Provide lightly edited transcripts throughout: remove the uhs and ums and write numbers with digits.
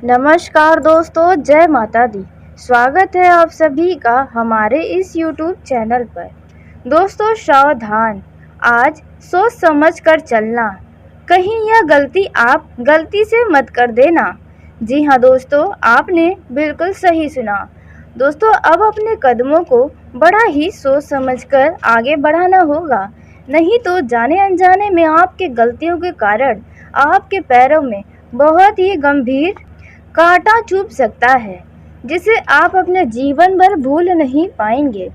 नमस्कार दोस्तों, जय माता दी। स्वागत है आप सभी का हमारे इस YouTube चैनल पर। दोस्तों सावधान, आज सोच समझ कर चलना, कहीं यह गलती आप गलती से मत कर देना। जी हाँ दोस्तों, आपने बिल्कुल सही सुना। दोस्तों अब अपने कदमों को बड़ा ही सोच समझ कर आगे बढ़ाना होगा, नहीं तो जाने अनजाने में आपके गलतियों के कारण आपके पैरों में बहुत ही गंभीर कांटा चुभ सकता है, जिसे आप अपने जीवन भर भूल नहीं पाएंगे।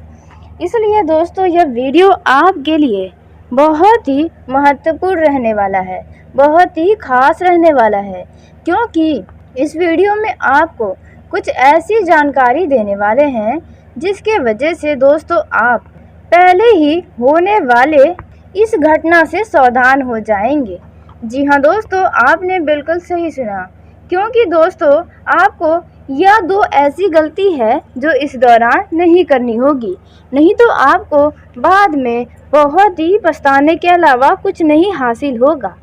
इसलिए दोस्तों यह वीडियो आपके लिए बहुत ही महत्वपूर्ण रहने वाला है, बहुत ही खास रहने वाला है, क्योंकि इस वीडियो में आपको कुछ ऐसी जानकारी देने वाले हैं जिसके वजह से दोस्तों आप पहले ही होने वाले इस घटना से सावधान हो जाएंगे। जी हाँ दोस्तों, आपने बिल्कुल सही सुना, क्योंकि दोस्तों आपको यह दो ऐसी गलती है जो इस दौरान नहीं करनी होगी, नहीं तो आपको बाद में बहुत ही पछताने के अलावा कुछ नहीं हासिल होगा।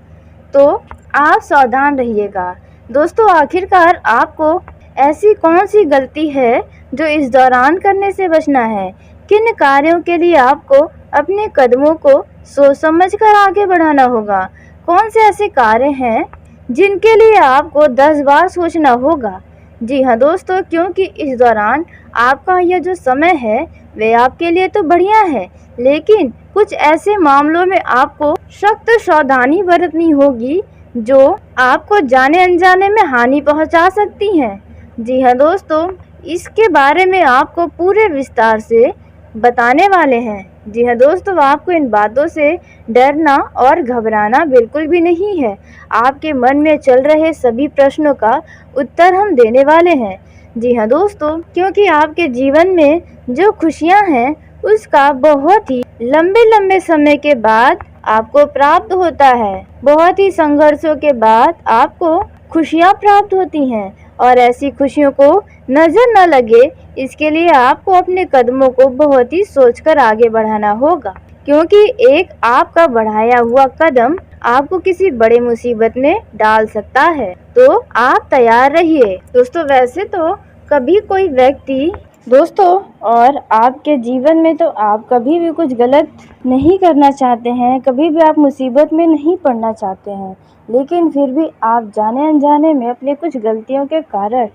तो आप सावधान रहिएगा। दोस्तों आखिरकार आपको ऐसी कौन सी गलती है जो इस दौरान करने से बचना है, किन कार्यों के लिए आपको अपने कदमों को सोच समझ कर आगे बढ़ाना होगा, कौन से ऐसे कार्य हैं जिनके लिए आपको 10 बार सोचना होगा। जी हाँ दोस्तों, क्योंकि इस दौरान आपका यह जो समय है वे आपके लिए तो बढ़िया है, लेकिन कुछ ऐसे मामलों में आपको सख्त सावधानी बरतनी होगी जो आपको जाने अनजाने में हानि पहुंचा सकती हैं। जी हाँ दोस्तों, इसके बारे में आपको पूरे विस्तार से बताने वाले हैं। जी हाँ दोस्तों, आपको इन बातों से डरना और घबराना बिल्कुल भी नहीं है। आपके मन में चल रहे सभी प्रश्नों का उत्तर हम देने वाले हैं। जी हाँ दोस्तों, क्योंकि आपके जीवन में जो खुशियाँ हैं उसका बहुत ही लंबे लंबे समय के बाद आपको प्राप्त होता है। बहुत ही संघर्षों के बाद आपको खुशियाँ प्राप्त होती हैं, और ऐसी खुशियों को नजर न लगे इसके लिए आपको अपने कदमों को बहुत ही सोचकर आगे बढ़ाना होगा, क्योंकि एक आपका बढ़ाया हुआ कदम आपको किसी बड़े मुसीबत में डाल सकता है। तो आप तैयार रहिए। दोस्तों वैसे तो कभी कोई व्यक्ति दोस्तों और आपके जीवन में तो आप कभी भी कुछ गलत नहीं करना चाहते हैं, कभी भी आप मुसीबत में नहीं पड़ना चाहते हैं, लेकिन फिर भी आप जाने अनजाने में अपने कुछ गलतियों के कारण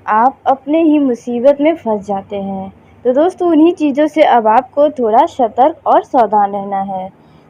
आप अपने ही मुसीबत में फंस जाते हैं। तो दोस्तों उन्हीं चीज़ों से अब आपको थोड़ा सतर्क और सावधान रहना है,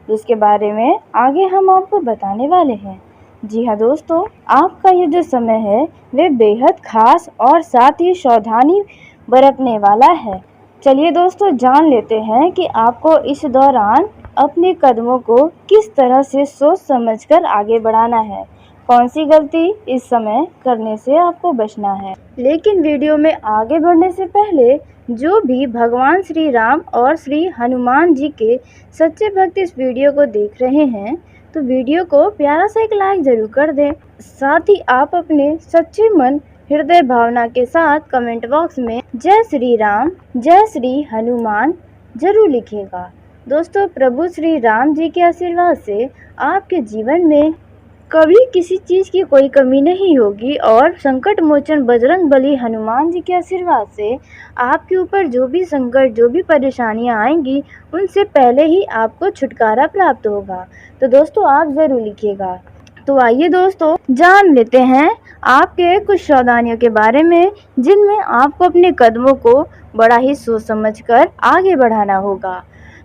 जिसके बारे में आगे हम आपको बताने वाले हैं। जी हाँ दोस्तों, आपका ये जो समय है वे बेहद खास और साथ ही सावधानी बरतने वाला है। चलिए दोस्तों जान लेते हैं कि आपको इस दौरान अपने कदमों को किस तरह से सोच समझकर आगे बढ़ाना है, कौन सी गलती इस समय करने से आपको बचना है। लेकिन वीडियो में आगे बढ़ने से पहले जो भी भगवान श्री राम और श्री हनुमान जी के सच्चे भक्त इस वीडियो को देख रहे हैं तो वीडियो को प्यारा सा एक लाइक जरूर कर दें। साथ ही आप अपने सच्चे मन हृदय भावना के साथ कमेंट बॉक्स में जय श्री राम जय श्री हनुमान जरूर लिखिएगा। दोस्तों प्रभु श्री राम जी के आशीर्वाद से आपके जीवन में कभी किसी चीज़ की कोई कमी नहीं होगी, और संकट मोचन बजरंग बली हनुमान जी के आशीर्वाद से आपके ऊपर जो भी संकट जो भी परेशानियां आएंगी उनसे पहले ही आपको छुटकारा प्राप्त होगा। तो दोस्तों आप ज़रूर लिखिएगा। तो आइए दोस्तों जान लेते हैं आपके कुछ सावधानियों के बारे में जिनमें आपको अपने कदमों को बड़ा ही सोच समझकर आगे बढ़ाना होगा।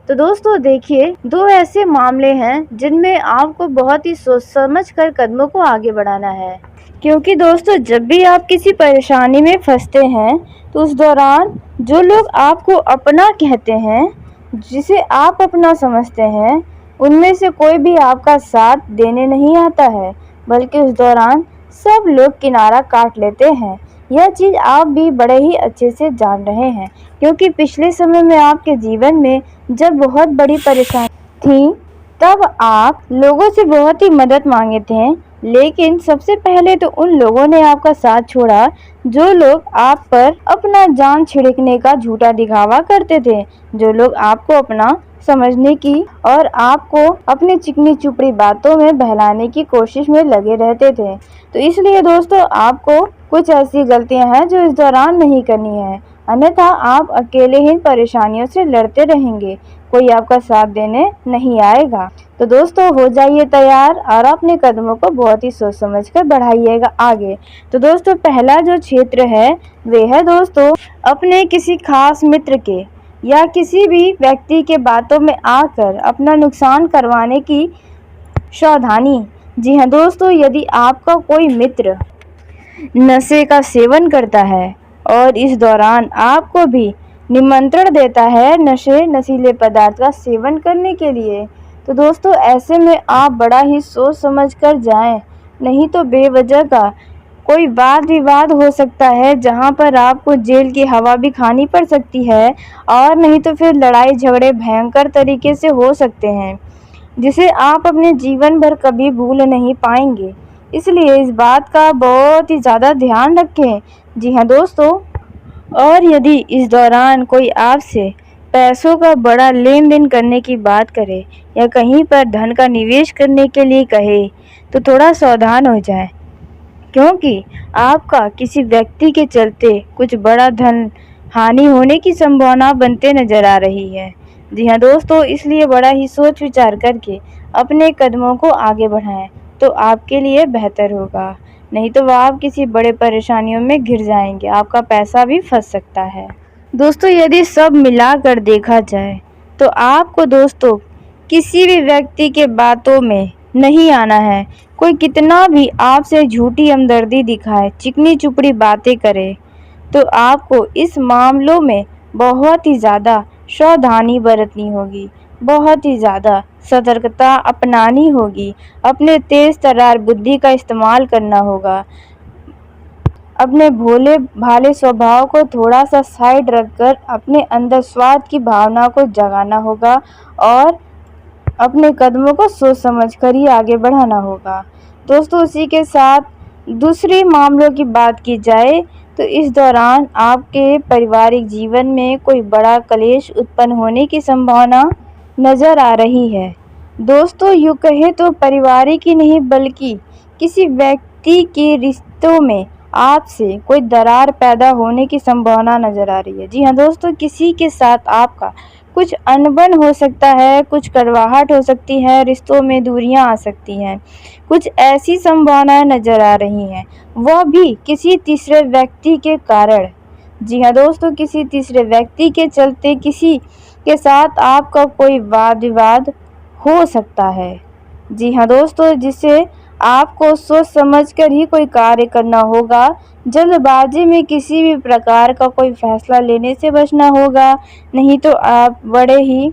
तो दोस्तों देखिए, दो ऐसे मामले हैं जिनमें आपको बहुत ही सोच समझ कर कदमों को आगे बढ़ाना है, क्योंकि दोस्तों जब भी आप किसी परेशानी में फंसते हैं तो उस दौरान जो लोग आपको अपना कहते हैं, जिसे आप अपना समझते हैं, उनमें से कोई भी आपका साथ देने नहीं आता है, बल्कि उस दौरान सब लोग किनारा काट लेते हैं। यह चीज़ आप भी बड़े ही अच्छे से जान रहे हैं, क्योंकि पिछले समय में आपके जीवन में जब बहुत बड़ी परेशानी थी तब आप लोगों से बहुत ही मदद मांगे थे, लेकिन सबसे पहले तो उन लोगों ने आपका साथ छोड़ा जो लोग आप पर अपना जान छिड़कने का झूठा दिखावा करते थे, जो लोग आपको अपना समझने की और आपको अपनी चिकनी चुपड़ी बातों में बहलाने की कोशिश में लगे रहते थे। तो इसलिए दोस्तों आपको कुछ ऐसी गलतियां हैं जो इस दौरान नहीं करनी है, अन्यथा आप अकेले ही परेशानियों से लड़ते रहेंगे, कोई आपका साथ देने नहीं आएगा। तो दोस्तों हो जाइए तैयार और अपने कदमों को बहुत ही सोच समझ कर बढ़ाइएगा आगे। तो दोस्तों पहला जो क्षेत्र है वे है दोस्तों अपने किसी खास मित्र के या किसी भी व्यक्ति के बातों में आकर अपना नुकसान करवाने की सावधानी। जी हाँ दोस्तों, यदि आपका कोई मित्र नशे का सेवन करता है और इस दौरान आपको भी निमंत्रण देता है नशीले पदार्थ का सेवन करने के लिए, तो दोस्तों ऐसे में आप बड़ा ही सोच समझ कर जाएं, नहीं तो बेवजह का कोई वाद विवाद हो सकता है जहां पर आपको जेल की हवा भी खानी पड़ सकती है, और नहीं तो फिर लड़ाई झगड़े भयंकर तरीके से हो सकते हैं जिसे आप अपने जीवन भर कभी भूल नहीं पाएंगे। इसलिए इस बात का बहुत ही ज़्यादा ध्यान रखें। जी हाँ दोस्तों, और यदि इस दौरान कोई आपसे पैसों का बड़ा लेन देन करने की बात करे या कहीं पर धन का निवेश करने के लिए कहे तो थोड़ा सावधान हो जाए, क्योंकि आपका किसी व्यक्ति के चलते कुछ बड़ा धन हानि होने की संभावना बनते नजर आ रही है। जी हाँ दोस्तों, इसलिए बड़ा ही सोच विचार करके अपने कदमों को आगे बढ़ाएं तो आपके लिए बेहतर होगा, नहीं तो वह आप किसी बड़े परेशानियों में घिर जाएंगे, आपका पैसा भी फंस सकता है। दोस्तों यदि सब मिलाकर देखा जाए तो आपको दोस्तों किसी भी व्यक्ति के बातों में नहीं आना है। कोई कितना भी आपसे झूठी हमदर्दी दिखाए, चिकनी चुपड़ी बातें करे, तो आपको इस मामलों में बहुत ही ज़्यादा सावधानी बरतनी होगी, बहुत ही ज़्यादा सतर्कता अपनानी होगी, अपने तेज तर्रार बुद्धि का इस्तेमाल करना होगा, अपने भोले भाले स्वभाव को थोड़ा सा साइड रखकर अपने अंदर स्वार्थ की भावना को जगाना होगा और अपने कदमों को सोच समझ कर ही आगे बढ़ाना होगा। दोस्तों उसी के साथ दूसरे मामलों की बात की जाए तो इस दौरान आपके पारिवारिक जीवन में कोई बड़ा कलेश उत्पन्न होने की संभावना नज़र आ रही है। दोस्तों यूँ कहे तो पारिवारिक ही नहीं बल्कि किसी व्यक्ति के रिश्तों में आपसे कोई दरार पैदा होने की संभावना नज़र आ रही है। जी हाँ दोस्तों, किसी के साथ आपका कुछ अनबन हो सकता है, कुछ कड़वाहट हो सकती है, रिश्तों में दूरियां आ सकती हैं, कुछ ऐसी संभावनाएं नज़र आ रही हैं, वह भी किसी तीसरे व्यक्ति के कारण। जी हाँ दोस्तों, किसी तीसरे व्यक्ति के चलते किसी के साथ आपका कोई वाद विवाद हो सकता है। जी हाँ दोस्तों, जिससे आपको सोच समझकर ही कोई कार्य करना होगा, जल्दबाजी में किसी भी प्रकार का कोई फैसला लेने से बचना होगा, नहीं तो आप बड़े ही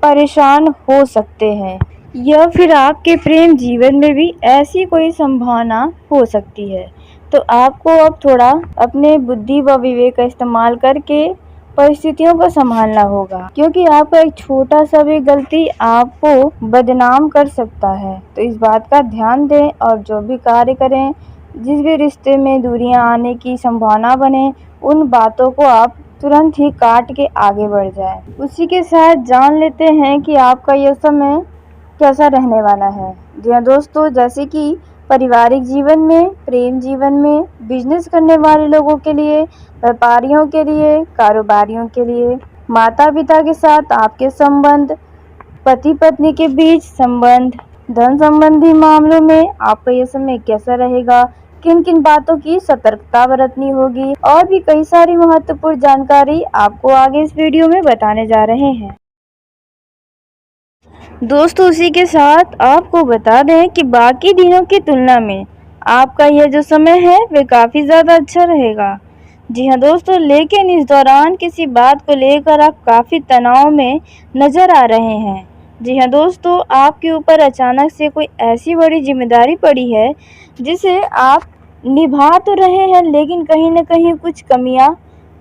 परेशान हो सकते हैं, या फिर आपके प्रेम जीवन में भी ऐसी कोई संभावना हो सकती है। तो आपको अब थोड़ा अपने बुद्धि व विवेक का इस्तेमाल करके परिस्थितियों को संभालना होगा, क्योंकि आपका एक छोटा सा भी गलती आपको बदनाम कर सकता है। तो इस बात का ध्यान दें और जो भी कार्य करें, जिस भी रिश्ते में दूरियां आने की संभावना बने, उन बातों को आप तुरंत ही काट के आगे बढ़ जाएं। उसी के साथ जान लेते हैं कि आपका यह समय कैसा रहने वाला है। जी हाँ दोस्तों, जैसे कि पारिवारिक जीवन में, प्रेम जीवन में, बिजनेस करने वाले लोगों के लिए, व्यापारियों के लिए, कारोबारियों के लिए, माता पिता के साथ आपके संबंध, पति पत्नी के बीच संबंध, धन संबंधी मामलों में आपका ये समय कैसा रहेगा, किन किन बातों की सतर्कता बरतनी होगी, और भी कई सारी महत्वपूर्ण जानकारी आपको आगे इस वीडियो में बताने जा रहे हैं। दोस्तों उसी के साथ आपको बता दें कि बाकी दिनों की तुलना में आपका यह जो समय है वे काफ़ी ज़्यादा अच्छा रहेगा। जी हाँ दोस्तों, लेकिन इस दौरान किसी बात को लेकर आप काफ़ी तनाव में नज़र आ रहे हैं। जी हाँ दोस्तों, आपके ऊपर अचानक से कोई ऐसी बड़ी जिम्मेदारी पड़ी है जिसे आप निभा तो रहे हैं, लेकिन कहीं ना कहीं कुछ कमियां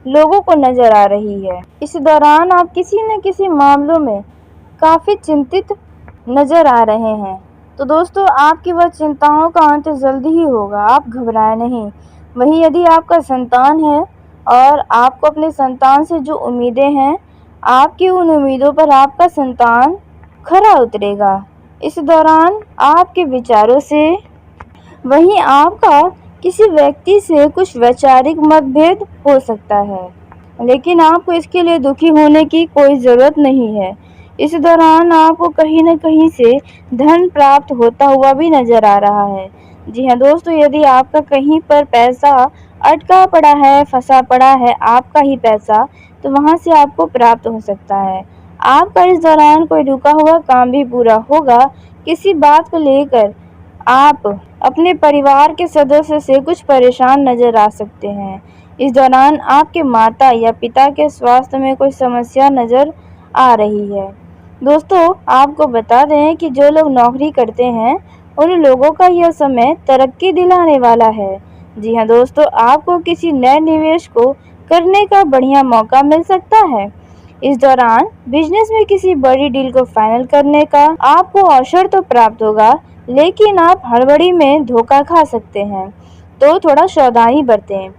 लोगों को नज़र आ रही है। इस दौरान आप किसी न किसी मामलों में काफ़ी चिंतित नज़र आ रहे हैं। तो दोस्तों आपकी वह चिंताओं का अंत जल्दी ही होगा, आप घबराएं नहीं। वहीं यदि आपका संतान है और आपको अपने संतान से जो उम्मीदें हैं, आपकी उन उम्मीदों पर आपका संतान खरा उतरेगा। इस दौरान आपके विचारों से, वहीं आपका किसी व्यक्ति से कुछ वैचारिक मतभेद हो सकता है, लेकिन आपको इसके लिए दुखी होने की कोई ज़रूरत नहीं है। इस दौरान आपको कहीं न कहीं से धन प्राप्त होता हुआ भी नज़र आ रहा है। जी हाँ दोस्तों, यदि आपका कहीं पर पैसा अटका पड़ा है, फँसा पड़ा है, आपका ही पैसा, तो वहाँ से आपको प्राप्त हो सकता है। आपका इस दौरान कोई रुका हुआ काम भी पूरा होगा। किसी बात को लेकर आप अपने परिवार के सदस्य से कुछ परेशान नज़र आ सकते हैं। इस दौरान आपके माता या पिता के स्वास्थ्य में कोई समस्या नज़र आ रही है। दोस्तों, आपको बता दें कि जो लोग नौकरी करते हैं, उन लोगों का यह समय तरक्की दिलाने वाला है। जी हाँ दोस्तों, आपको किसी नए निवेश को करने का बढ़िया मौका मिल सकता है। इस दौरान बिजनेस में किसी बड़ी डील को फाइनल करने का आपको अवसर तो प्राप्त होगा, लेकिन आप हड़बड़ी में धोखा खा सकते हैं, तो थोड़ा सावधानी बरतें।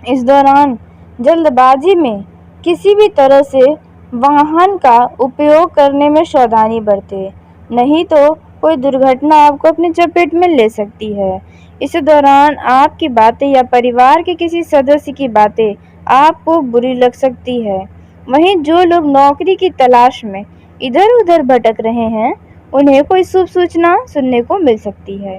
इस दौरान जल्दबाजी में किसी भी तरह से वाहन का उपयोग करने में सावधानी बरतें, नहीं तो कोई दुर्घटना आपको अपनी चपेट में ले सकती है। इस दौरान आपकी बातें या परिवार के किसी सदस्य की बातें आपको बुरी लग सकती है। वहीं जो लोग नौकरी की तलाश में इधर-उधर भटक रहे हैं, उन्हें कोई शुभ सूचना सुनने को मिल सकती है।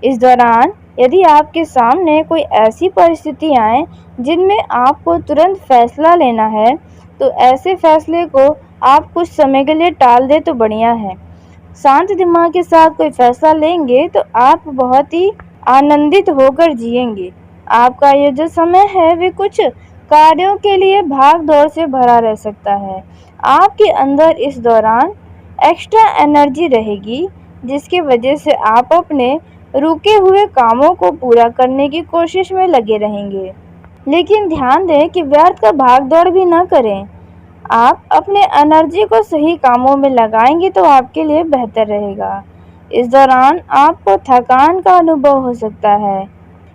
इस दौरान यदि आपके सामने कोई ऐसी परिस्थिति आए जिनमें आपको तुरंत फैसला लेना है, तो ऐसे फैसले को आप कुछ समय के लिए टाल दें तो बढ़िया है। शांत दिमाग के साथ कोई फैसला लेंगे तो आप बहुत ही आनंदित होकर जिएंगे। आपका ये जो समय है वे कुछ कार्यों के लिए भाग दौड़ से भरा रह सकता है। आपके अंदर इस दौरान एक्स्ट्रा एनर्जी रहेगी, जिसकी वजह से आप अपने रुके हुए कामों को पूरा करने की कोशिश में लगे रहेंगे। लेकिन ध्यान दें कि व्यर्थ का भाग दौड़ भी न करें। आप अपने एनर्जी को सही कामों में लगाएंगे तो आपके लिए बेहतर रहेगा। इस दौरान आपको थकान का अनुभव हो सकता है।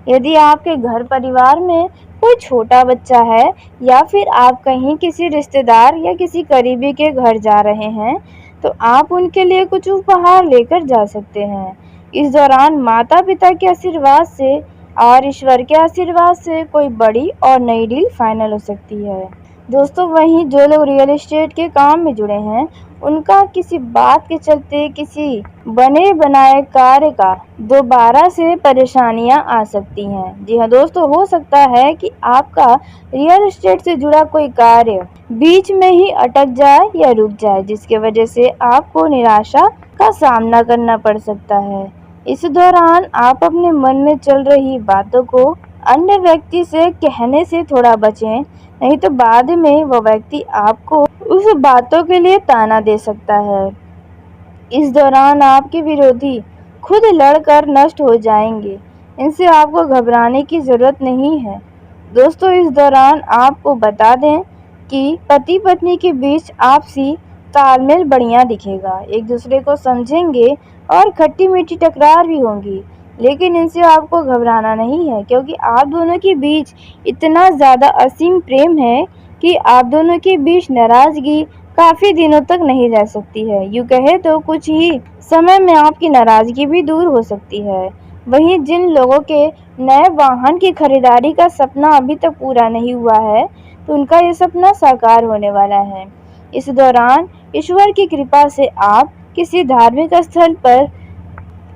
यदि आपके घर परिवार में कोई छोटा बच्चा है या फिर आप कहीं किसी रिश्तेदार या किसी करीबी के घर जा रहे हैं, तो आप उनके लिए कुछ उपहार लेकर जा सकते हैं। इस दौरान माता-पिता के आशीर्वाद से और ईश्वर के आशीर्वाद से कोई बड़ी और नई डील फाइनल हो सकती है। दोस्तों, वहीं जो लोग रियल एस्टेट के काम में जुड़े हैं, उनका किसी बात के चलते किसी बने बनाए कार्य का दोबारा से परेशानियां आ सकती हैं। जी हाँ दोस्तों, हो सकता है कि आपका रियल एस्टेट से जुड़ा कोई कार्य बीच में ही अटक जाए या रुक जाए, जिसकी वजह से आपको निराशा का सामना करना पड़ सकता है। इस दौरान आप अपने मन में चल रही बातों को अन्य व्यक्ति से कहने से थोड़ा बचें, नहीं तो बाद में वह व्यक्ति आपको उस बातों के लिए ताना दे सकता है। इस दौरान आपके विरोधी खुद लड़कर नष्ट हो जाएंगे। इनसे आपको घबराने की ज़रूरत नहीं है। दोस्तों, इस दौरान आपको बता दें कि पति पत्नी के बीच आपसी तालमेल बढ़िया दिखेगा, एक दूसरे को समझेंगे और खट्टी मीठी टकरार भी होंगी। लेकिन इनसे आपको घबराना नहीं है, क्योंकि आप दोनों के बीच इतना ज़्यादा असीम प्रेम है कि आप दोनों के बीच नाराज़गी काफ़ी दिनों तक नहीं रह सकती है। यूँ कहे तो कुछ ही समय में आपकी नाराज़गी भी दूर हो सकती है। वहीं जिन लोगों के नए वाहन की खरीदारी का सपना अभी तक पूरा नहीं हुआ है, तो उनका ये सपना साकार होने वाला है। इस दौरान ईश्वर की कृपा से आप किसी धार्मिक स्थल पर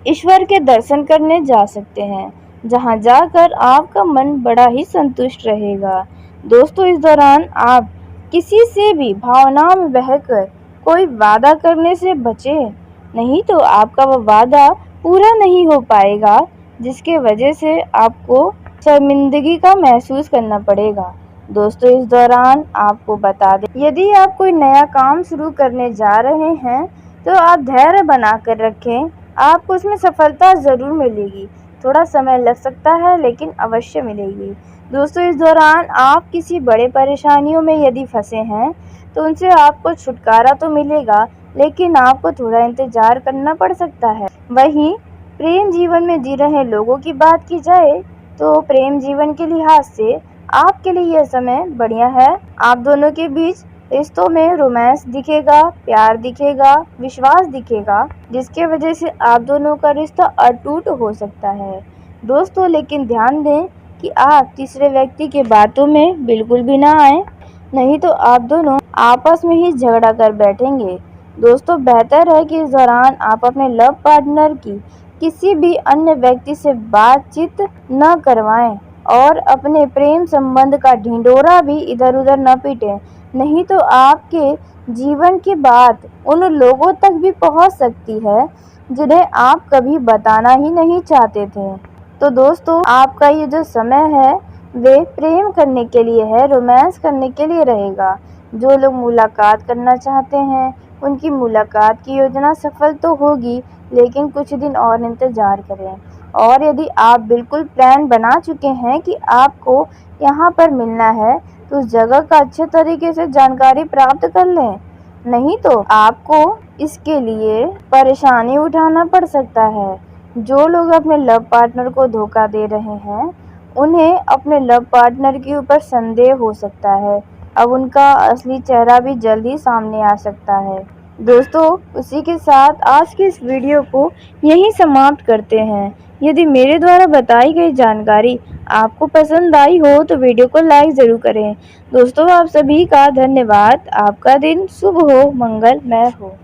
ईश्वर के दर्शन करने जा सकते हैं, जहां जाकर आपका मन बड़ा ही संतुष्ट रहेगा। दोस्तों, इस दौरान आप किसी से भी भावनाओं में बहकर कोई वादा करने से बचें, नहीं तो आपका वह वादा पूरा नहीं हो पाएगा, जिसके वजह से आपको शर्मिंदगी का महसूस करना पड़ेगा। दोस्तों, इस दौरान आपको बता दें, यदि आप कोई नया काम शुरू करने जा रहे हैं, तो आप धैर्य बनाकर रखें। आपको उसमें सफलता ज़रूर मिलेगी। थोड़ा समय लग सकता है, लेकिन अवश्य मिलेगी। दोस्तों, इस दौरान आप किसी बड़े परेशानियों में यदि फंसे हैं, तो उनसे आपको छुटकारा तो मिलेगा, लेकिन आपको थोड़ा इंतज़ार करना पड़ सकता है। वहीं प्रेम जीवन में जी रहे लोगों की बात की जाए, तो प्रेम जीवन के लिहाज से आपके लिए यह समय बढ़िया है। आप दोनों के बीच रिश्तों में रोमांस दिखेगा, प्यार दिखेगा, विश्वास दिखेगा, जिसके वजह से आप दोनों का रिश्ता अटूट हो सकता है। दोस्तों लेकिन ध्यान दें कि आप तीसरे व्यक्ति के बातों में बिल्कुल भी ना आए, नहीं तो आप दोनों आपस में ही झगड़ा कर बैठेंगे। दोस्तों बेहतर है कि इस दौरान आप अपने लव पार्टनर की किसी भी अन्य व्यक्ति से बातचीत न करवाएं और अपने प्रेम संबंध का ढिंढोरा भी इधर उधर न पीटें, नहीं तो आपके जीवन की बात उन लोगों तक भी पहुंच सकती है जिन्हें आप कभी बताना ही नहीं चाहते थे। तो दोस्तों आपका ये जो समय है वे प्रेम करने के लिए है, रोमांस करने के लिए रहेगा। जो लोग मुलाकात करना चाहते हैं उनकी मुलाकात की योजना सफल तो होगी, लेकिन कुछ दिन और इंतज़ार करें। और यदि आप बिल्कुल प्लान बना चुके हैं कि आपको यहाँ पर मिलना है तो उस जगह का अच्छे तरीके से जानकारी प्राप्त कर लें, नहीं तो आपको इसके लिए परेशानी उठाना पड़ सकता है। जो लोग अपने लव पार्टनर को धोखा दे रहे हैं उन्हें अपने लव पार्टनर के ऊपर संदेह हो सकता है। अब उनका असली चेहरा भी जल्दी सामने आ सकता है। दोस्तों उसी के साथ आज की इस वीडियो को यहीं समाप्त करते हैं। यदि मेरे द्वारा बताई गई जानकारी आपको पसंद आई हो तो वीडियो को लाइक ज़रूर करें। दोस्तों आप सभी का धन्यवाद। आपका दिन शुभ हो, मंगलमय हो।